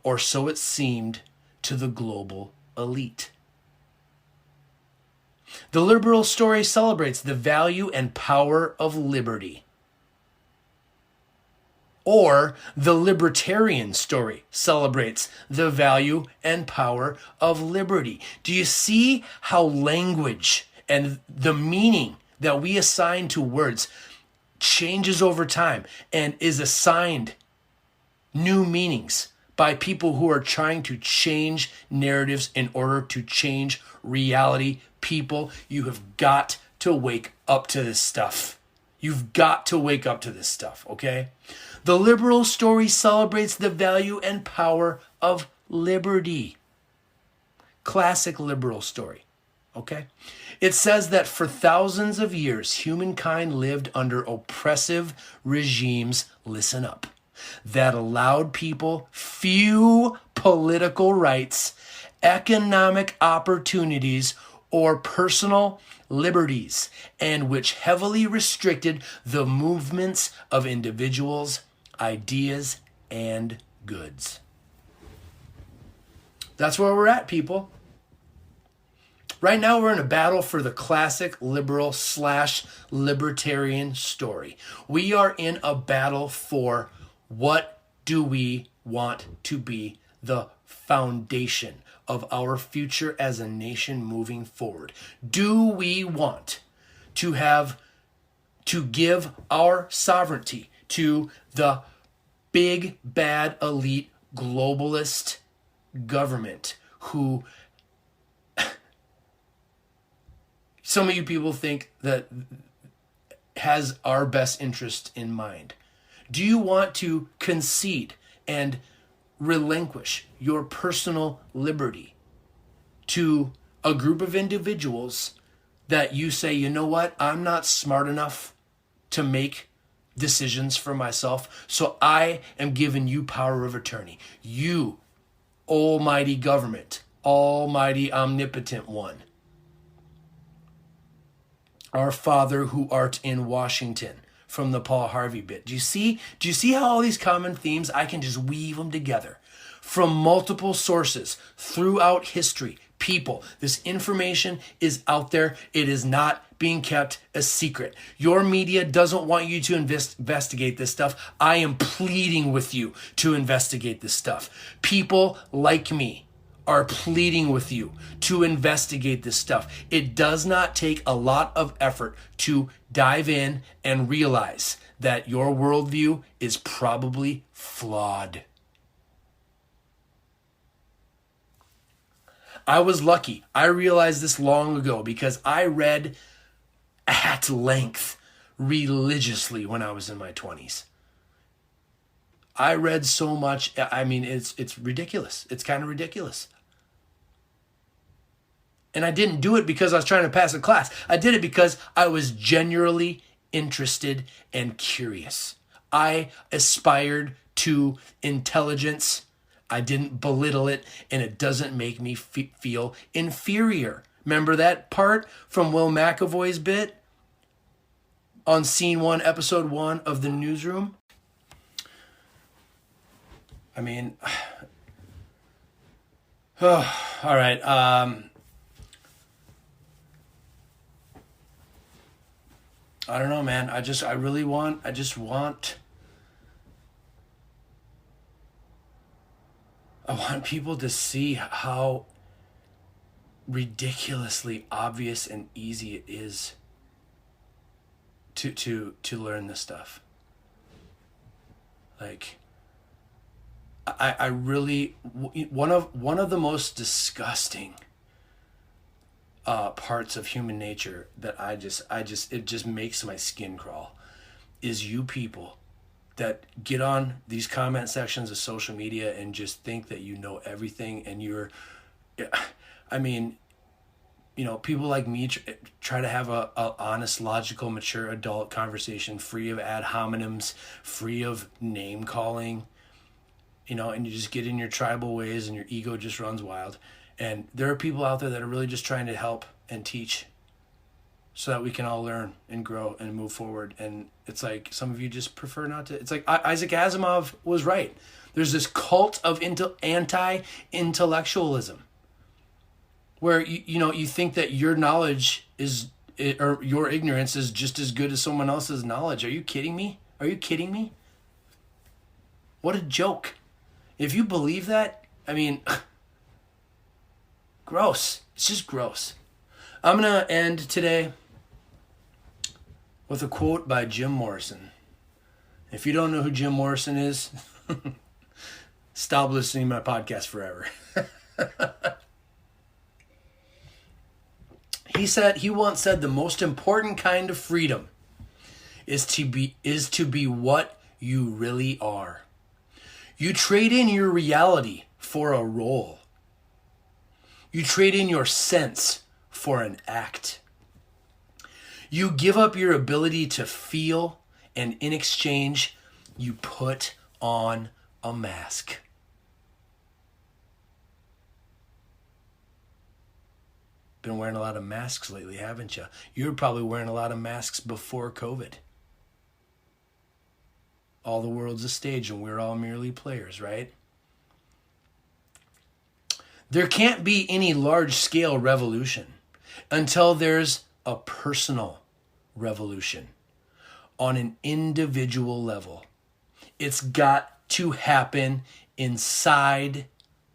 or so it seemed to the global elite. The liberal story celebrates the value and power of liberty. Or the libertarian story celebrates the value and power of liberty. Do you see how language and the meaning that we assign to words changes over time and is assigned new meanings by people who are trying to change narratives in order to change reality? People, you have got to wake up to this stuff. You've got to wake up to this stuff, okay? The liberal story celebrates the value and power of liberty. Classic liberal story, okay? It says that for thousands of years, humankind lived under oppressive regimes, listen up, that allowed people few political rights, economic opportunities, or personal liberties, and which heavily restricted the movements of individuals, ideas, and goods. That's where we're at, people. Right now, we're in a battle for the classic liberal / libertarian story. We are in a battle for what do we want to be the foundation of our future as a nation moving forward. Do we want to give our sovereignty to the big, bad, elite, globalist government who some of you people think that has our best interest in mind? Do you want to concede and relinquish your personal liberty to a group of individuals that you say, you know what, I'm not smart enough to make decisions for myself, so I am giving you power of attorney. You, almighty government, almighty omnipotent one, our Father who art in Washington, from the Paul Harvey bit. Do you see how all these common themes, I can just weave them together from multiple sources throughout history? People, this information is out there. It is not being kept a secret. Your media doesn't want you to investigate this stuff. I am pleading with you to investigate this stuff. People like me are pleading with you to investigate this stuff. It does not take a lot of effort to dive in and realize that your worldview is probably flawed. I was lucky. I realized this long ago because I read at length religiously when I was in my 20s. I read so much. I mean, it's ridiculous. It's kind of ridiculous. And I didn't do it because I was trying to pass a class. I did it because I was genuinely interested and curious. I aspired to intelligence. I didn't belittle it, and it doesn't make me feel inferior. Remember that part from Will McAvoy's bit on Scene 1, Episode 1 of The Newsroom? I mean, all right. I don't know, man. I just want people to see how ridiculously obvious and easy it is to learn this stuff. Like, I really, one of the most disgusting parts of human nature that it just makes my skin crawl is you people that get on these comment sections of social media and just think that you know everything, and people like me try to have a honest, logical, mature adult conversation free of ad hominems, free of name calling, and you just get in your tribal ways and your ego just runs wild. And there are people out there that are really just trying to help and teach so that we can all learn and grow and move forward. And it's like some of you just prefer not to. It's like Isaac Asimov was right. There's this cult of anti-intellectualism where you think that your knowledge or your ignorance is just as good as someone else's knowledge. Are you kidding me? What a joke. If you believe that, I mean, gross. It's just gross. I'm going to end today with a quote by Jim Morrison. If you don't know who Jim Morrison is, stop listening to my podcast forever. He once said the most important kind of freedom is to be what you really are. You trade in your reality for a role. You trade in your sense for an act. You give up your ability to feel, and in exchange, you put on a mask. Been wearing a lot of masks lately, haven't you? You were probably wearing a lot of masks before COVID. All the world's a stage and we're all merely players, right? There can't be any large-scale revolution until there's a personal revolution on an individual level. It's got to happen inside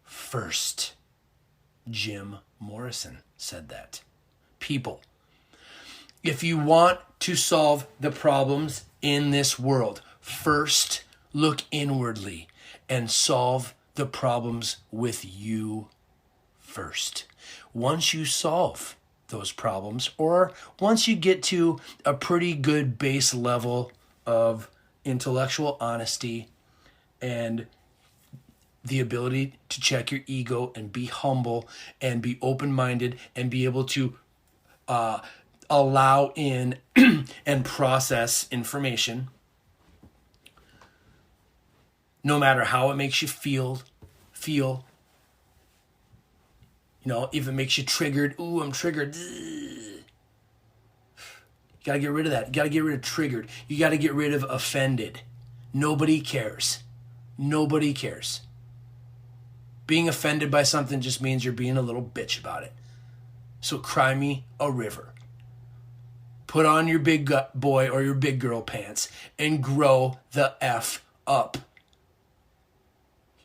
first. Jim Morrison said that. People, if you want to solve the problems in this world, first look inwardly and solve the problems with you first. Once you solve those problems, or once you get to a pretty good base level of intellectual honesty and the ability to check your ego and be humble and be open-minded and be able to allow in and process information, no matter how it makes you feel, if it makes you triggered, ooh, I'm triggered. You got to get rid of that. You got to get rid of triggered. You got to get rid of offended. Nobody cares. Being offended by something just means you're being a little bitch about it. So cry me a river. Put on your big boy or your big girl pants and grow the F up.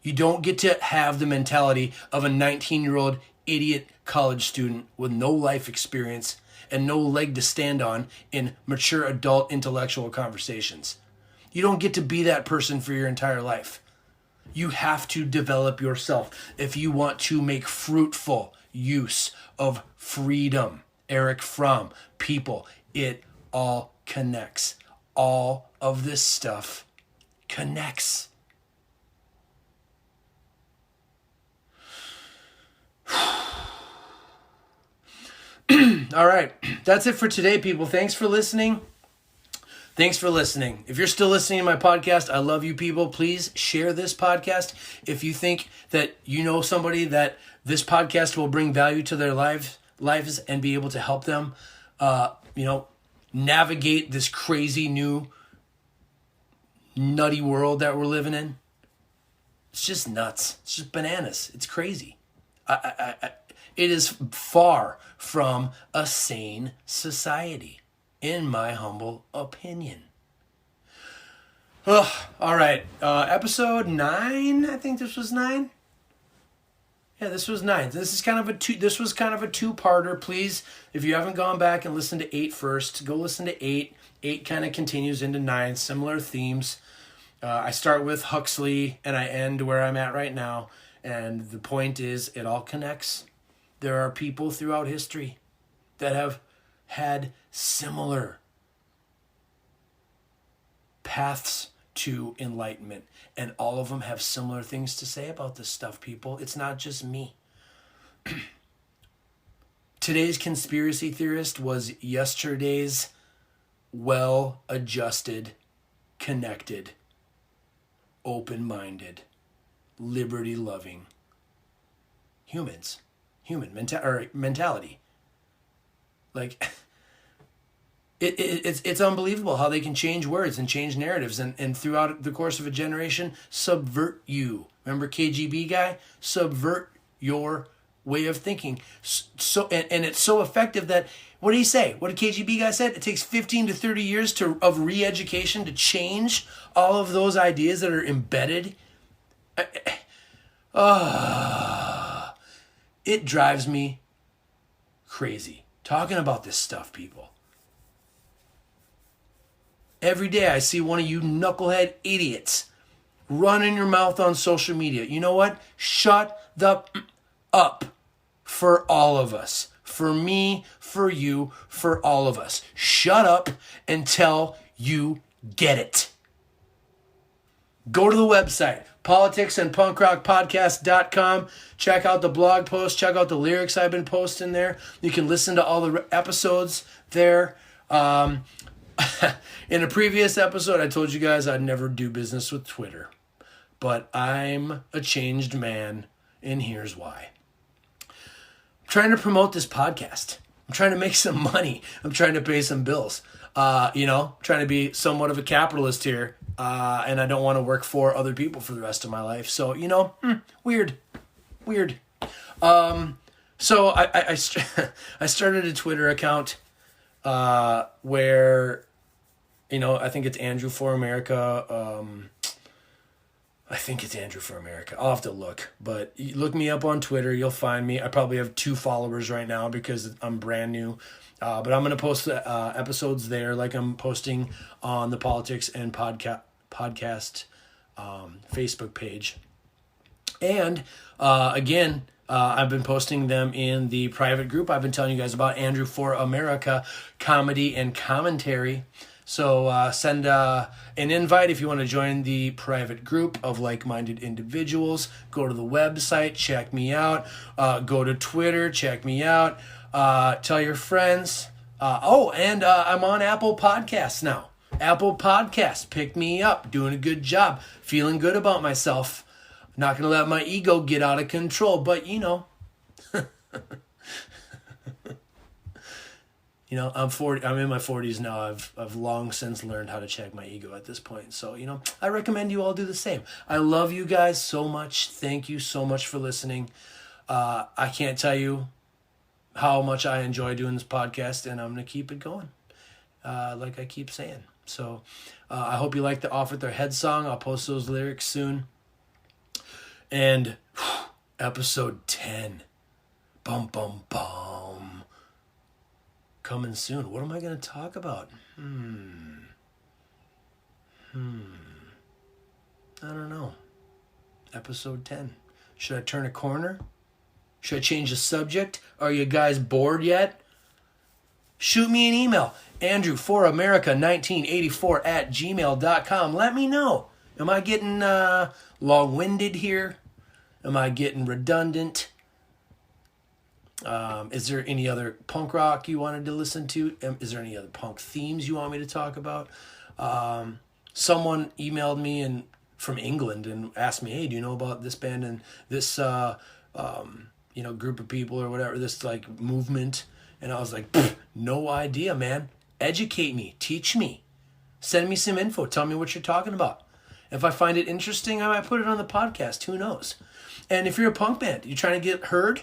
You don't get to have the mentality of a 19-year-old idiot college student with no life experience and no leg to stand on in mature adult intellectual conversations. You don't get to be that person for your entire life. You have to develop yourself if you want to make fruitful use of freedom. Eric Fromm, people, it all connects. All of this stuff connects. All right, that's it for today, people. Thanks for listening. If you're still listening to my podcast, I love you people. Please share this podcast. If you think that you know somebody that this podcast will bring value to their lives and be able to help them, navigate this crazy new nutty world that we're living in. It's just nuts. It's just bananas. It's crazy. It is far from a sane society, in my humble opinion. All right, episode 9. I think this was 9. Yeah, this was 9. This was kind of a two-parter. Please, if you haven't gone back and listened to 8 first, go listen to 8. 8 kind of continues into 9, similar themes. I start with Huxley and I end where I'm at right now. And the point is, it all connects. There are people throughout history that have had similar paths to enlightenment, and all of them have similar things to say about this stuff, people. It's not just me. Today's conspiracy theorist was yesterday's well-adjusted, connected, open-minded, liberty-loving human mentality. Like, it's unbelievable how they can change words and change narratives and throughout the course of a generation subvert you. Remember KGB guy? Subvert your way of thinking. So and it's so effective that, what did he say? What did KGB guy said? It takes 15 to 30 years of re-education to change all of those ideas that are embedded. It drives me crazy talking about this stuff, people. Every day I see one of you knucklehead idiots running your mouth on social media. You know what? Shut the up for all of us. For me, for you, for all of us. Shut up until you get it. Go to the website, politicsandpunkrockpodcast.com. Check out the blog post. Check out the lyrics I've been posting there. You can listen to all the episodes there. In a previous episode, I told you guys I'd never do business with Twitter. But I'm a changed man, and here's why. I'm trying to promote this podcast. I'm trying to make some money. I'm trying to pay some bills. Trying to be somewhat of a capitalist here. And I don't want to work for other people for the rest of my life. So, weird. So I started a Twitter account where, I think it's Andrew for America. I'll have to look. But you look me up on Twitter. You'll find me. I probably have 2 followers right now because I'm brand new. But I'm going to post episodes there like I'm posting on the Politics and Podcast Facebook page. And again, I've been posting them in the private group I've been telling you guys about, Andrew for America Comedy and Commentary. So send an invite if you want to join the private group of like-minded individuals. Go to the website, check me out. Go to Twitter, check me out. Tell your friends. And I'm on Apple Podcasts now. Apple Podcasts, pick me up. Doing a good job. Feeling good about myself. Not going to let my ego get out of control, but I'm 40. I'm in my 40s now. I've long since learned how to check my ego at this point. So, I recommend you all do the same. I love you guys so much. Thank you so much for listening. I can't tell you how much I enjoy doing this podcast, and I'm going to keep it going, like I keep saying. So I hope you like the Off With Their Head song. I'll post those lyrics soon. And episode 10. Bum, bum, bum. Coming soon. What am I going to talk about? I don't know. Episode 10. Should I turn a corner? Should I change the subject? Are you guys bored yet? Shoot me an email. andrewforamerica1984@gmail.com. Let me know. Am I getting long-winded here? Am I getting redundant? Is there any other punk rock you wanted to listen to? Is there any other punk themes you want me to talk about? Someone emailed me from England and asked me, hey, do you know about this band and this group of people or whatever, this like movement? And I was like, no idea, man. Educate me. Teach me. Send me some info. Tell me what you're talking about. If I find it interesting, I might put it on the podcast. Who knows? And if you're a punk band, you're trying to get heard,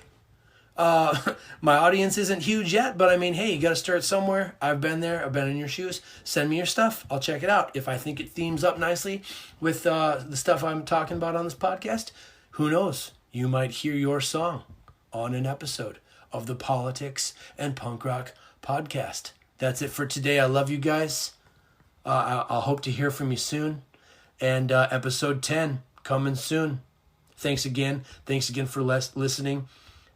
my audience isn't huge yet, but I mean, hey, you got to start somewhere. I've been there. I've been in your shoes. Send me your stuff. I'll check it out. If I think it themes up nicely with the stuff I'm talking about on this podcast, who knows? You might hear your song on an episode of the Politics and Punk Rock podcast. That's it for today. I love you guys. I'll hope to hear from you soon. And episode 10 coming soon. Thanks again. Thanks again for listening.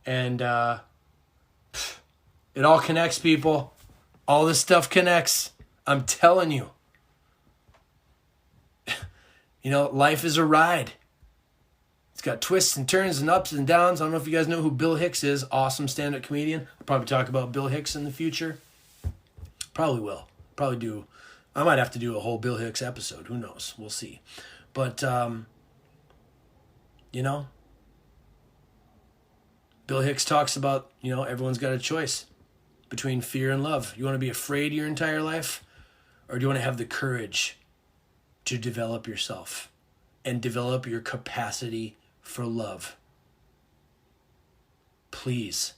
And it all connects, people. All this stuff connects. I'm telling you. Life is a ride. It's got twists and turns and ups and downs. I don't know if you guys know who Bill Hicks is. Awesome stand-up comedian. I'll probably talk about Bill Hicks in the future. Probably will. Probably do. I might have to do a whole Bill Hicks episode. Who knows? We'll see. But, Bill Hicks talks about, everyone's got a choice between fear and love. You want to be afraid your entire life? Or do you want to have the courage to develop yourself and develop your capacity for love? Please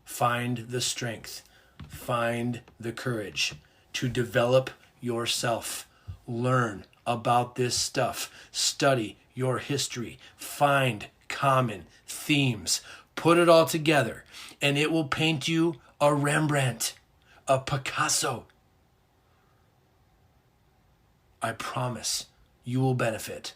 find the strength, find the courage to develop yourself. Learn about this stuff. Study your history. Find common themes. Put it all together, and it will paint you a Rembrandt, a Picasso. I promise you will benefit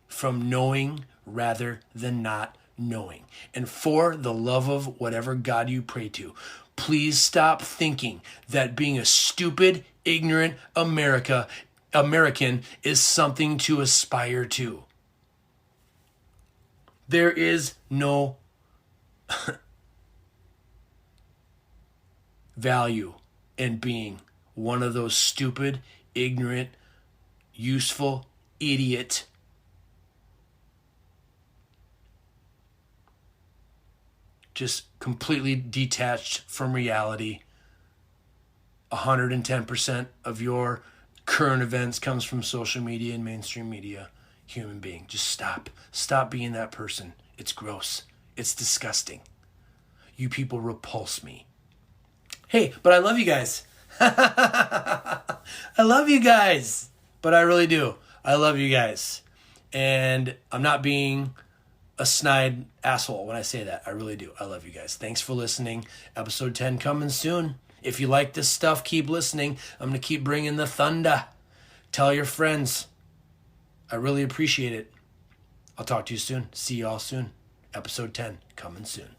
from knowing rather than not knowing. And for the love of whatever God you pray to, please stop thinking that being a stupid, ignorant American is something to aspire to. There is no value in being one of those stupid, ignorant, useful, idiot, just completely detached from reality. 110% of your current events comes from social media and mainstream media. Human being, just stop. Stop being that person. It's gross. It's disgusting. You people repulse me. Hey, but I love you guys. I love you guys. But I really do. I love you guys. And I'm not being a snide asshole when I say that. I really do. I love you guys. Thanks for listening. Episode 10 coming soon. If you like this stuff, keep listening. I'm going to keep bringing the thunder. Tell your friends. I really appreciate it. I'll talk to you soon. See you all soon. Episode 10 coming soon.